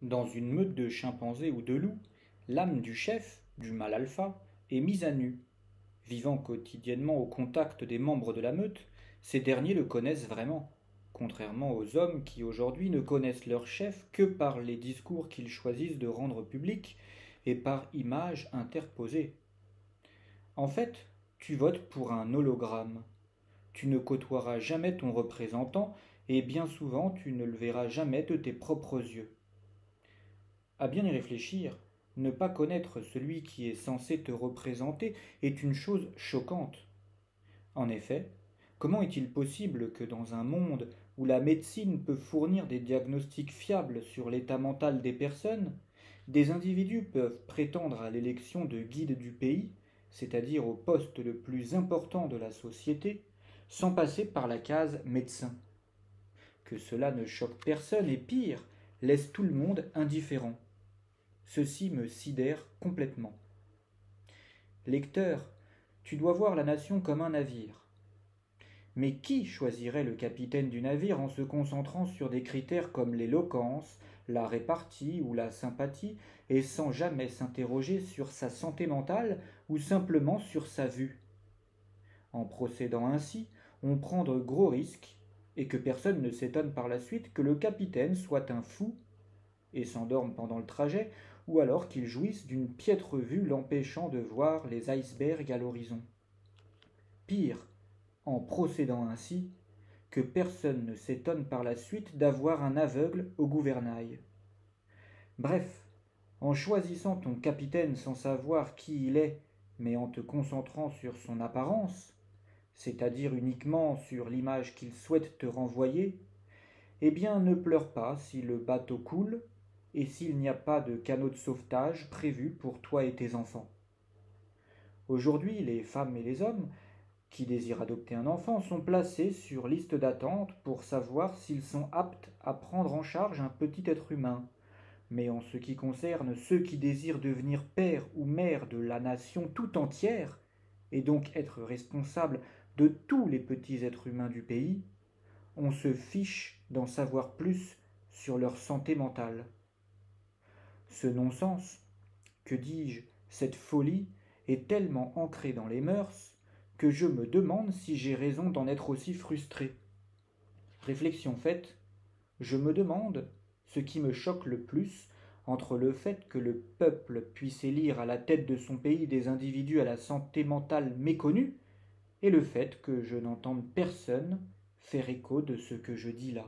Dans une meute de chimpanzés ou de loups, l'âme du chef, du mâle alpha, est mise à nu. Vivant quotidiennement au contact des membres de la meute, ces derniers le connaissent vraiment, contrairement aux hommes qui aujourd'hui ne connaissent leur chef que par les discours qu'ils choisissent de rendre publics et par images interposées. En fait, tu votes pour un hologramme. Tu ne côtoieras jamais ton représentant et bien souvent tu ne le verras jamais de tes propres yeux. À bien y réfléchir, ne pas connaître celui qui est censé te représenter est une chose choquante. En effet, comment est-il possible que dans un monde où la médecine peut fournir des diagnostics fiables sur l'état mental des personnes, des individus peuvent prétendre à l'élection de guide du pays, c'est-à-dire au poste le plus important de la société, sans passer par la case médecin? Que cela ne choque personne et pire, laisse tout le monde indifférent. Ceci me sidère complètement. Lecteur, tu dois voir la nation comme un navire. Mais qui choisirait le capitaine du navire en se concentrant sur des critères comme l'éloquence, la répartie ou la sympathie, et sans jamais s'interroger sur sa santé mentale ou simplement sur sa vue? En procédant ainsi, on prend de gros risques, et que personne ne s'étonne par la suite que le capitaine soit un fou et s'endorme pendant le trajet, ou alors qu'il jouisse d'une piètre vue l'empêchant de voir les icebergs à l'horizon. Pire, en procédant ainsi, que personne ne s'étonne par la suite d'avoir un aveugle au gouvernail. Bref, en choisissant ton capitaine sans savoir qui il est, mais en te concentrant sur son apparence, c'est-à-dire uniquement sur l'image qu'il souhaite te renvoyer, eh bien ne pleure pas si le bateau coule et s'il n'y a pas de canot de sauvetage prévu pour toi et tes enfants. Aujourd'hui, les femmes et les hommes qui désirent adopter un enfant sont placés sur liste d'attente pour savoir s'ils sont aptes à prendre en charge un petit être humain. Mais en ce qui concerne ceux qui désirent devenir père ou mère de la nation tout entière, et donc être responsables de tous les petits êtres humains du pays, on se fiche d'en savoir plus sur leur santé mentale. Ce non-sens, que dis-je, cette folie, est tellement ancrée dans les mœurs que je me demande si j'ai raison d'en être aussi frustré. Réflexion faite, je me demande ce qui me choque le plus entre le fait que le peuple puisse élire à la tête de son pays des individus à la santé mentale méconnue et le fait que je n'entende personne faire écho de ce que je dis là.